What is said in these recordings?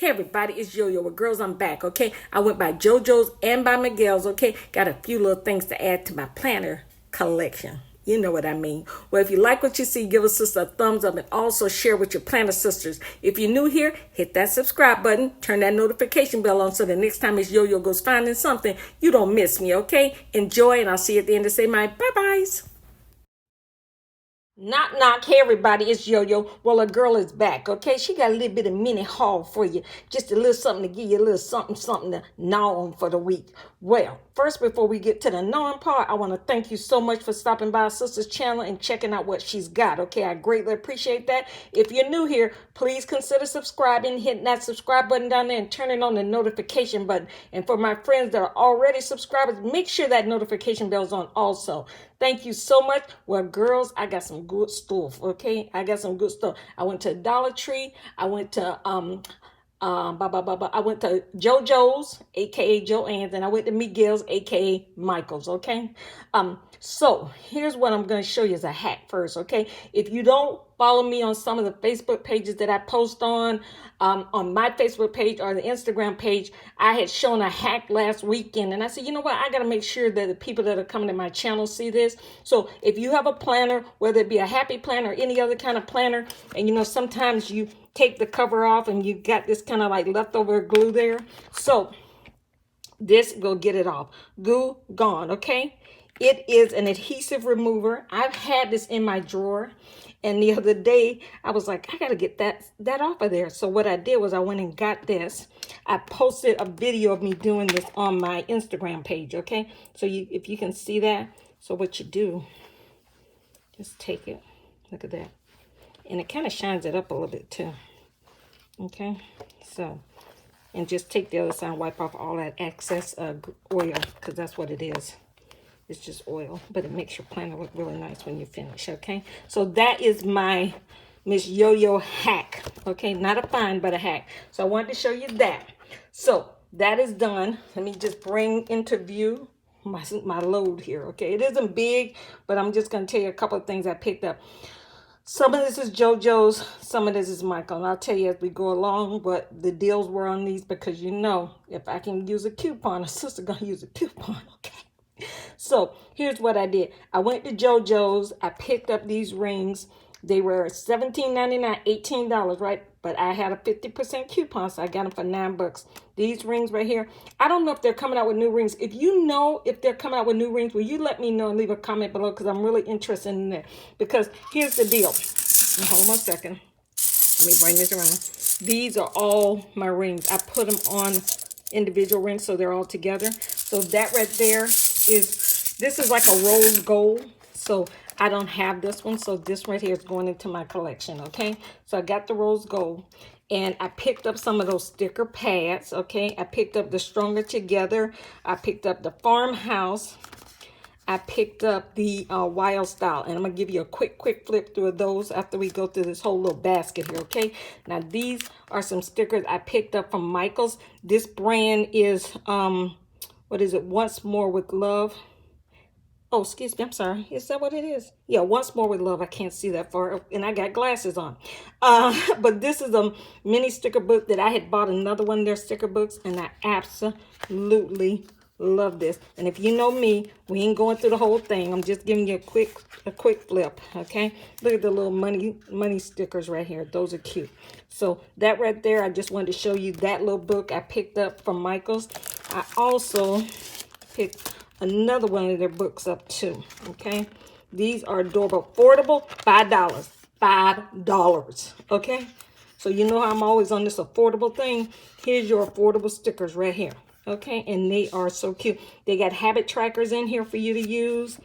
Hey everybody, it's Yo-Yo with Girls. I'm back, okay? I went by Jojo's and by Miguel's, okay? Got a few little things to add to my planner collection. You know what I mean. Well, if you like what you see, give a sister a thumbs up and also share with your planner sisters. If you're new here, hit that subscribe button, turn that notification bell on so the next time it's Yo-Yo goes finding something, you don't miss me, okay? Enjoy, and I'll see you at the end to say my bye-byes. Knock, knock. Hey, everybody, it's Yo-Yo. Well, a girl is back, okay? She got a little bit of mini haul for you. Just a little something to give you a little something to gnaw on for the week. Well, first, before we get to the gnawing part, I want to thank you so much for stopping by our sister's channel and checking out what she's got, okay? I greatly appreciate that. If you're new here, please consider subscribing, hitting that subscribe button down there and turning on the notification button. And for my friends that are already subscribers, make sure that notification bell is on also. Thank you so much. Well, girls, I got some good stuff, okay? I got some good stuff. I went to Dollar Tree. I went to I went to Jojo's, aka Joann's, and I went to Miguel's, aka Michael's, okay? So here's what I'm going to show you as a hack first, okay? If you don't follow me on some of the Facebook pages that I post on my Facebook page or the Instagram page, I had shown a hack last weekend, and I said, you know what? I got to make sure that the people that are coming to my channel see this. So if you have a planner, whether it be a happy planner or any other kind of planner, and you know, sometimes you take the cover off and you got this kind of like leftover glue there. So this will get it off. Glue gone, okay? It is an adhesive remover. I've had this in my drawer, and the other day I was like, I gotta get that off of there. So what I did was I went and got this. I posted a video of me doing this on my Instagram page, okay? So if you can see that. So what you do, just take it. Look at that. And it kind of shines it up a little bit too. Okay, so, and just take the other side and wipe off all that excess oil, because that's what it is. It's just oil, but it makes your planner look really nice when you finish, okay? So that is my Miss Yo-Yo hack, okay? Not a find, but a hack. So I wanted to show you that. So that is done. Let me just bring into view my load here, okay? It isn't big, but I'm just going to tell you a couple of things I picked up. Some of this is Jojo's, some of this is Michael. And I'll tell you as we go along what the deals were on these, because you know, if I can use a coupon, a sister going to use a coupon, okay? So here's what I did. I went to Jojo's. I picked up these rings. They were $17.99, $18, right? But I had a 50% coupon, so I got them for $9. These rings right here, I don't know if they're coming out with new rings. If you know if they're coming out with new rings, will you let me know and leave a comment below, because I'm really interested in that. Because here's the deal. Hold on a second. Let me bring this around. These are all my rings. I put them on individual rings so they're all together. So that right there this is like a rose gold. So I don't have this one, so this right here is going into my collection, okay? So I got the rose gold, and I picked up some of those sticker pads, okay? I picked up the Stronger Together. I picked up the Farmhouse. I picked up the Wild Style, and I'm going to give you a quick flip through of those after we go through this whole little basket here, okay? Now, these are some stickers I picked up from Michael's. This brand is, what is it? Once More with Love. Oh, excuse me, I'm sorry. Is that what it is? Yeah, Once More with Love. I can't see that far, and I got glasses on. But this is a mini sticker book that I had bought another one of their sticker books, and I absolutely love this. And if you know me, we ain't going through the whole thing. I'm just giving you a quick flip, okay? Look at the little money stickers right here. Those are cute. So that right there, I just wanted to show you that little book I picked up from Michael's. I also picked another one of their books up too, okay? These are adorable. Affordable, $5. $5, okay? So you know how I'm always on this affordable thing. Here's your affordable stickers right here, okay? And they are so cute. They got habit trackers in here for you to use.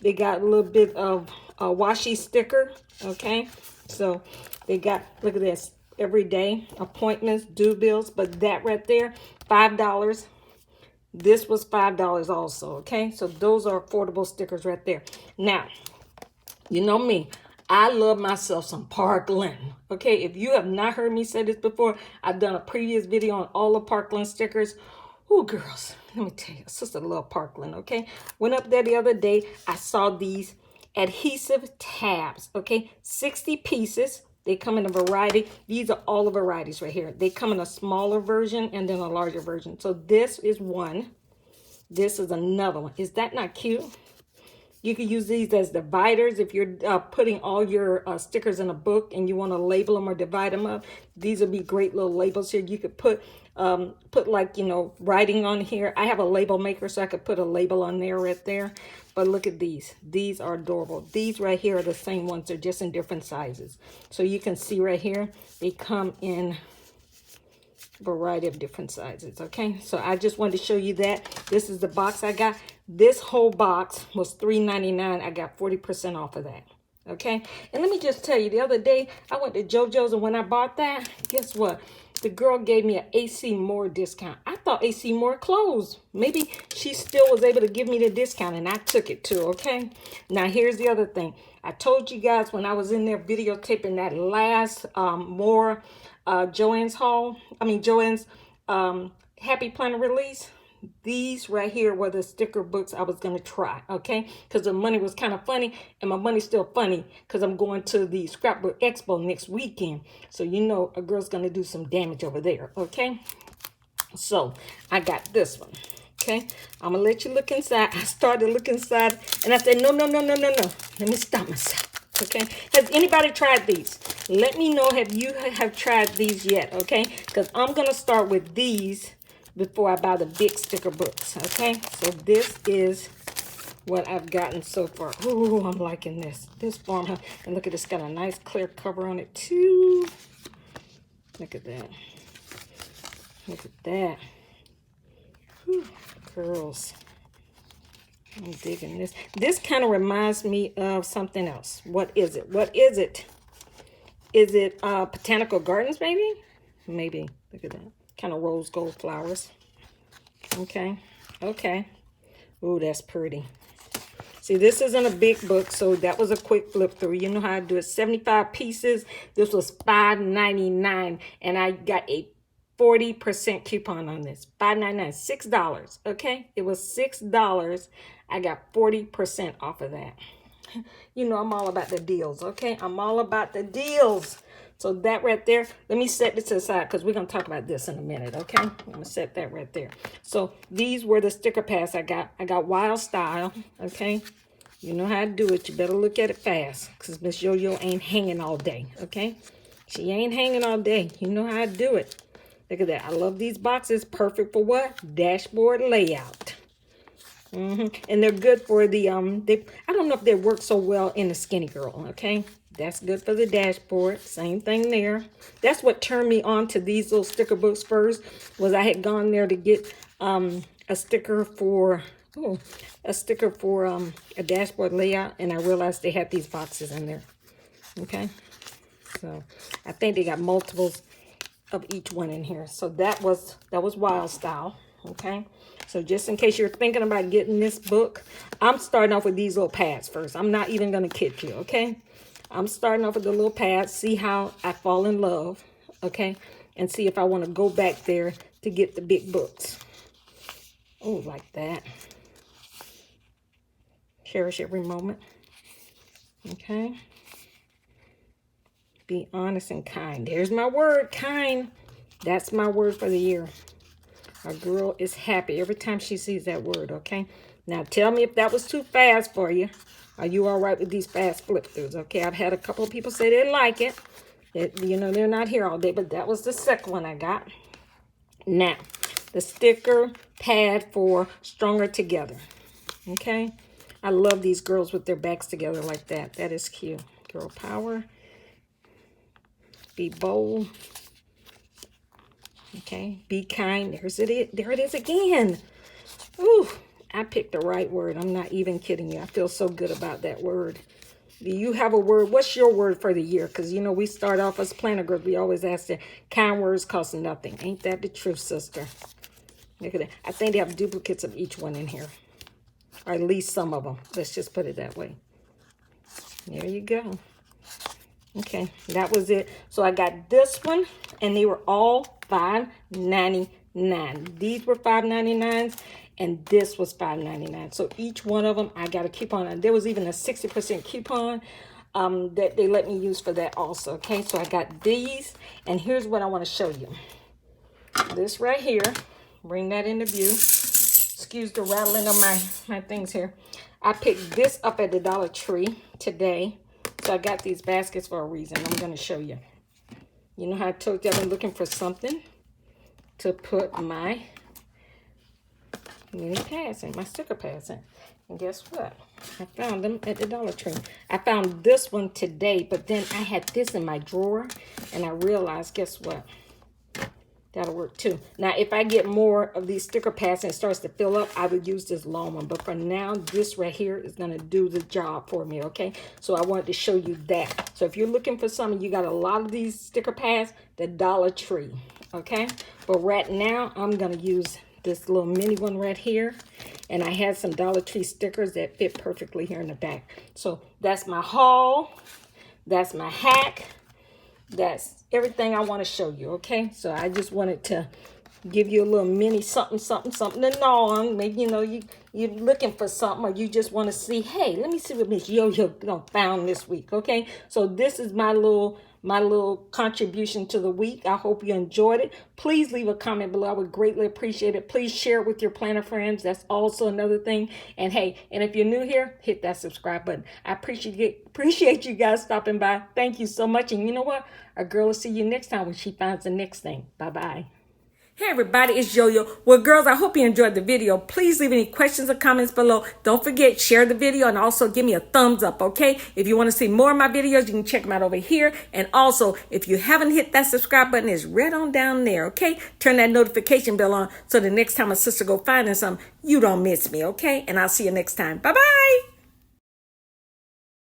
They got a little bit of a washi sticker, okay? So they got, look at this, everyday appointments, due bills, but that right there, $5. This was $5 also, okay? So those are affordable stickers right there. Now, you know me. I love myself some Parkland, okay? If you have not heard me say this before, I've done a previous video on all the Parkland stickers. Oh, girls, let me tell you, sister love Parkland, okay? Went up there the other day. I saw these adhesive tabs, okay? 60 pieces. They come in a variety. These are all the varieties right here. They come in a smaller version and then a larger version. So this is one. This is another one. Is that not cute? You can use these as dividers if you're putting all your stickers in a book and you want to label them or divide them up. These would be great little labels here. You could put like, you know, writing on here. I have a label maker, so I could put a label on there right there. But look at these. These are adorable. These right here are the same ones. They're just in different sizes. So you can see right here, they come in variety of different sizes. Okay, so I just wanted to show you that. This is the box I got. This whole box was $3.99. I got 40% off of that. Okay, and let me just tell you, the other day I went to Jojo's, and when I bought that, guess what? The girl gave me an AC Moore discount. I thought AC Moore closed. Maybe she still was able to give me the discount, and I took it too. Okay, now here's the other thing. I told you guys when I was in there videotaping that last Moore Joann's Happy Planner release. These right here were the sticker books I was going to try, okay? Because the money was kind of funny, and my money's still funny because I'm going to the Scrapbook Expo next weekend. So you know a girl's going to do some damage over there, okay? So I got this one, okay? I'm going to let you look inside. I started looking inside, and I said, no. Let me stop myself, okay? Has anybody tried these? Let me know if you have tried these yet, okay? Because I'm going to start with these before I buy the big sticker books, okay? So this is what I've gotten so far. Ooh, I'm liking this. This farmhouse. And look at this, got a nice clear cover on it too. Look at that. Look at that. Whew, girls. I'm digging this. This kind of reminds me of something else. What is it? What is it? Is it Botanical Gardens, maybe? Maybe. Look at that. Kind of rose gold flowers. Okay. Okay. Ooh, that's pretty. See, this isn't a big book, so that was a quick flip through. You know how I do it. 75 pieces. This was $5.99, and I got a 40% coupon on this. $5.99, $6. Okay, it was $6. I got 40% off of that. You know, I'm all about the deals. Okay, I'm all about the deals. So that right there, let me set this to the side because we're going to talk about this in a minute, okay? I'm going to set that right there. So these were the sticker pads I got. I got Wild Style, okay? You know how to do it. You better look at it fast because Miss Yo-Yo ain't hanging all day, okay? She ain't hanging all day. You know how to do it. Look at that. I love these boxes. Perfect for what? Dashboard layout. And they're good for the, I don't know if they work so well in the Skinny Girl, okay? That's good for the dashboard. Same thing there. That's what turned me on to these little sticker books first, was I had gone there to get a sticker for a dashboard layout, and I realized they had these boxes in there. Okay, so I think they got multiples of each one in here. So that was Wild Style. Okay, so just in case you're thinking about getting this book, I'm starting off with these little pads first. I'm not even gonna kid you. Okay, I'm starting off with the little pads, see how I fall in love, okay? And see if I want to go back there to get the big books. Oh, like that. Cherish every moment, okay? Be honest and kind. There's my word, kind. That's my word for the year. A girl is happy every time she sees that word, okay? Now, tell me if that was too fast for you. Are you all right with these fast flip-throughs? Okay, I've had a couple of people say they like it. You know, they're not here all day, but that was the second one I got. Now, the sticker pad for Stronger Together. Okay, I love these girls with their backs together like that. That is cute. Girl power. Be bold. Okay, be kind. There it is again. Ooh. I picked the right word. I'm not even kidding you. I feel so good about that word. Do you have a word? What's your word for the year? Because, you know, we start off as planner girls. We always ask the kind words cost nothing. Ain't that the truth, sister? Look at that. I think they have duplicates of each one in here. Or at least some of them. Let's just put it that way. There you go. Okay, that was it. So I got this one, and they were all $5.99. These were $5.99. And this was $5.99. So each one of them, I got a coupon. And there was even a 60% coupon. that they let me use for that also. Okay, so I got these, and here's what I want to show you. This right here, bring that into view. Excuse the rattling of my things here. I picked this up at the Dollar Tree today. So I got these baskets for a reason. I'm going to show you. You know how I told you I've been looking for something to put my mini pads in, my sticker pads in. And guess what? I found them at the Dollar Tree. I found this one today, but then I had this in my drawer, and I realized, guess what? That'll work too. Now, if I get more of these sticker pads and it starts to fill up, I would use this long one. But for now, this right here is going to do the job for me, okay? So I wanted to show you that. So if you're looking for something, you got a lot of these sticker pads, the Dollar Tree, okay? But right now, I'm going to use this little mini one right here. And I had some Dollar Tree stickers that fit perfectly here in the back. So that's my haul. That's my hack. That's everything I want to show you, okay? So I just wanted to give you a little mini something to gnaw on. Maybe, you know, you're looking for something, or you just want to see, hey, let me see what Miss Yo-Yo found this week, okay? So this is my little contribution to the week. I hope you enjoyed it. Please leave a comment below. I would greatly appreciate it. Please share it with your planner friends. That's also another thing. And hey, and if you're new here, hit that subscribe button. I appreciate you guys stopping by. Thank you so much. And you know what? Our girl will see you next time when she finds the next thing. Bye-bye. Hey everybody, it's Yo-Yo. Well, girls, I hope you enjoyed the video. Please leave any questions or comments below. Don't forget, share the video and also give me a thumbs up, okay? If you want to see more of my videos, you can check them out over here. And also, if you haven't hit that subscribe button, it's right on down there, okay? Turn that notification bell on so the next time a sister go finding something, you don't miss me, okay? And I'll see you next time. Bye-bye.